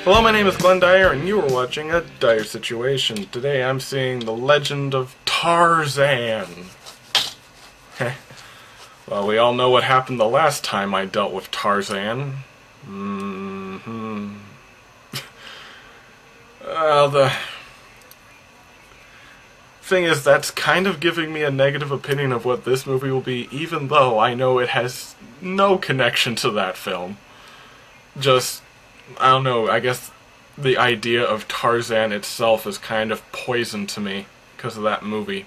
Hello, my name is Glenn Dyer, and you are watching a Dyer-Situation. Today I'm seeing The Legend of Tarzan. Well, we all know what happened the last time I dealt with Tarzan. Well, the thing is, that's kind of giving me a negative opinion of what this movie will be, even though I know it has no connection to that film. Just, I don't know, I guess the idea of Tarzan itself is kind of poison to me because of that movie.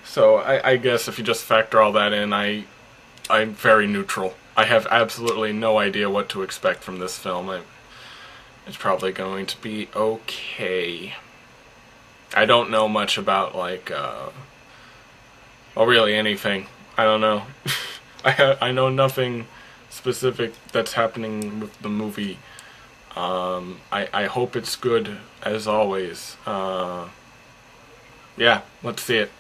So I guess if you just factor all that in, I'm very neutral. I have absolutely no idea what to expect from this film. It's probably going to be okay. I don't know much about, like, well, really anything. I don't know. I know nothing specific that's happening with the movie. I hope it's good, as always. Yeah, let's see it.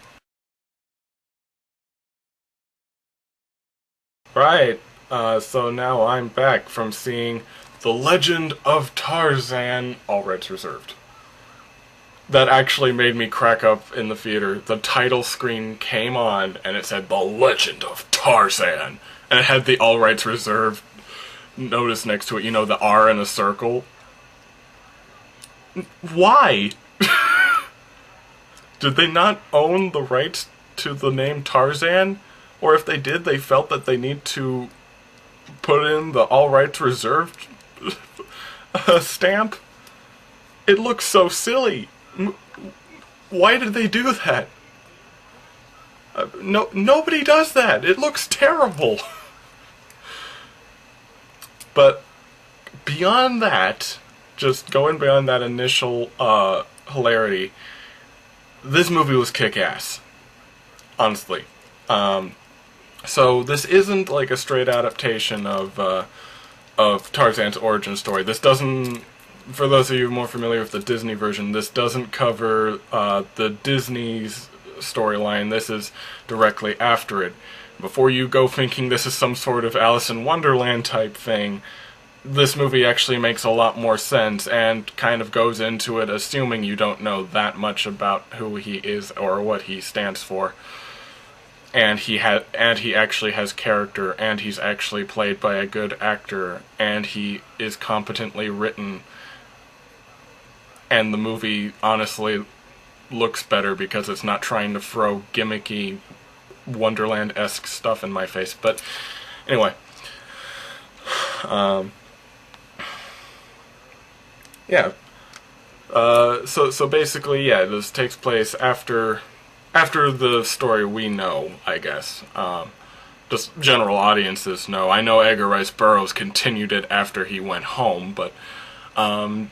Right, so now I'm back from seeing The Legend of Tarzan, all rights reserved. That actually made me crack up in the theater. The title screen came on, and it said, The Legend of Tarzan. And it had the all rights reserved notice next to it, you know, the R in a circle. Why? Did they not own the rights to the name Tarzan? Or if they did, they felt that they need to put in the all rights reserved stamp? It looks so silly. Why did they do that? Nobody does that. It looks terrible. But beyond that, just going beyond that initial hilarity, this movie was kick-ass. Honestly. So this isn't like a straight adaptation of Tarzan's origin story. This doesn't, for those of you more familiar with the Disney version, this doesn't cover the Disney's storyline. This is directly after it. Before you go thinking this is some sort of Alice in Wonderland type thing, this movie actually makes a lot more sense and kind of goes into it assuming you don't know that much about who he is or what he stands for. And he actually has character, and he's actually played by a good actor, and he is competently written. And the movie honestly looks better because it's not trying to throw gimmicky Wonderland-esque stuff in my face. But anyway, yeah. So basically, yeah, this takes place after the story we know, I guess. Just general audiences know. I know Edgar Rice Burroughs continued it after he went home, but yeah,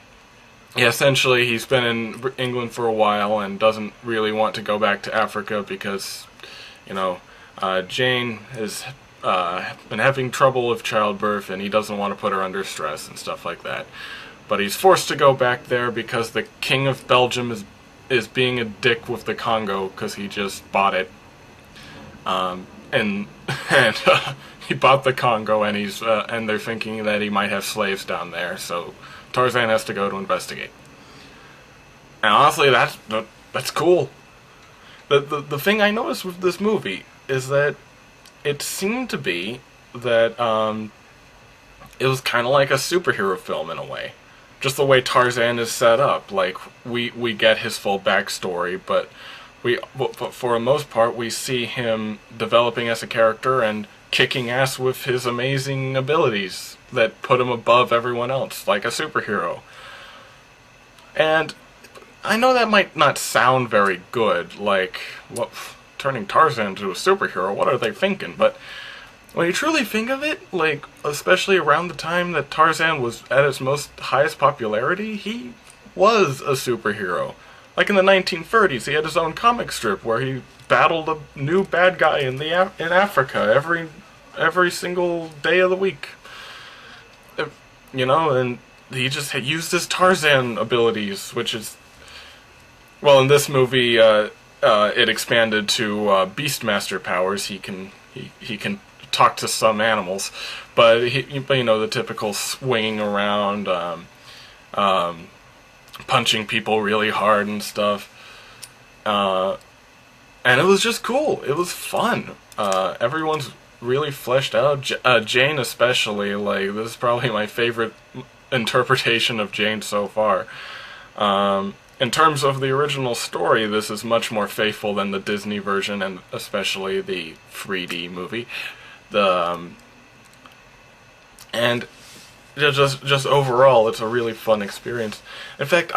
essentially he's been in England for a while and doesn't really want to go back to Africa because, you know, Jane has been having trouble with childbirth and he doesn't want to put her under stress and stuff like that. But he's forced to go back there because the King of Belgium is being a dick with the Congo because he just bought it, and he bought the Congo, and and they're thinking that he might have slaves down there, so Tarzan has to go to investigate. And honestly, that's cool. The thing I noticed with this movie is that it seemed to be that it was kind of like a superhero film in a way. Just the way Tarzan is set up, like we get his full backstory, but for the most part we see him developing as a character and kicking ass with his amazing abilities that put him above everyone else, like a superhero. And I know that might not sound very good, like, what, turning Tarzan into a superhero, what are they thinking? But when you truly think of it, like, especially around the time that Tarzan was at its highest popularity, he was a superhero. Like in the 1930s, he had his own comic strip where he battled a new bad guy in Africa every single day of the week. You know, and he just used his Tarzan abilities, which is, well, in this movie, it expanded to Beastmaster powers. He can he can talk to some animals, but you know, the typical swinging around, punching people really hard and stuff. And it was just cool. It was fun. Everyone's really fleshed out. Jane especially, like, this is probably my favorite interpretation of Jane so far. In terms of the original story, this is much more faithful than the Disney version, and especially the 3D movie. And just overall, it's a really fun experience. In fact,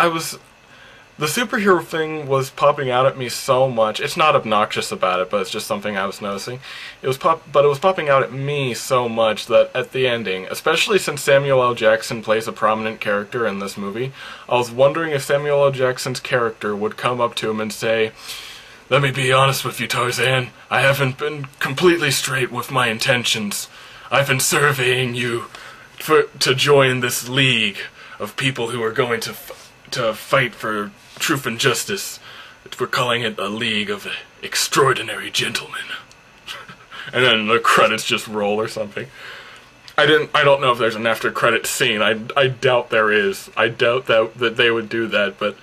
the superhero thing was popping out at me so much. It's not obnoxious about it, but it's just something I was noticing. It was popping out at me so much that at the ending, especially since Samuel L. Jackson plays a prominent character in this movie, I was wondering if Samuel L. Jackson's character would come up to him and say, "Let me be honest with you, Tarzan. I haven't been completely straight with my intentions. I've been surveying you to join this league of people who are going to fight for truth and justice. We're calling it a League of Extraordinary Gentlemen." And then the credits just roll or something. I don't know if there's an after credit scene. I doubt there is. I doubt that they would do that, but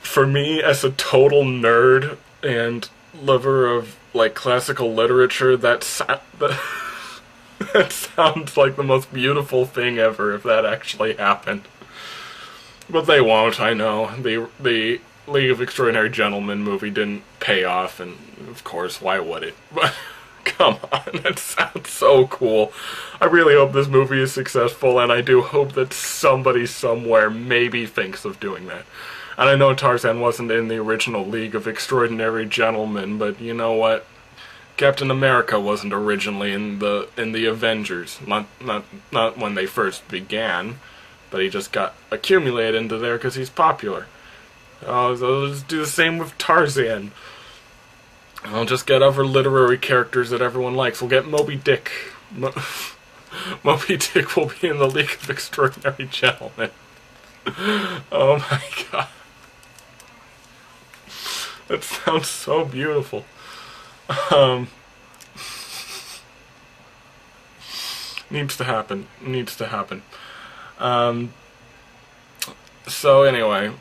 for me, as a total nerd and lover of, like, classical literature, that sounds like the most beautiful thing ever if that actually happened. But they won't, I know. The League of Extraordinary Gentlemen movie didn't pay off, and of course, why would it? But come on, that sounds so cool. I really hope this movie is successful, and I do hope that somebody somewhere maybe thinks of doing that. And I know Tarzan wasn't in the original League of Extraordinary Gentlemen, but you know what? Captain America wasn't originally in the Avengers. Not when they first began. But he just got accumulated into there because he's popular. So let's do the same with Tarzan. I'll just get other literary characters that everyone likes. We'll get Moby Dick. Moby Dick will be in the League of Extraordinary Gentlemen. Oh my god. That sounds so beautiful. Needs to happen. Needs to happen. So anyway,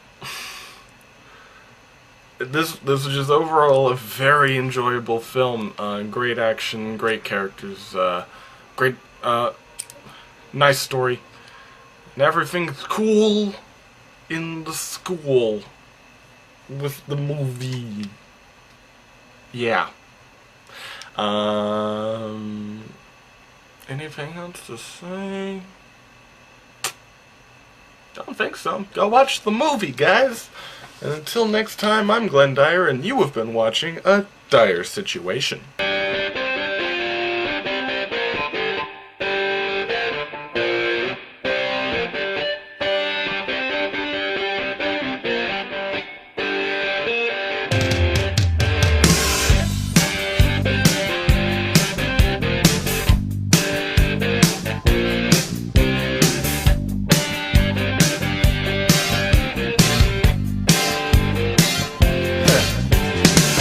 this was just overall a very enjoyable film. Great action, great characters, great, nice story, and everything's cool in the school with the movie. Yeah. Anything else to say? Don't think so. Go watch the movie, guys! And until next time, I'm Glenn Dyer, and you have been watching A Dire Situation.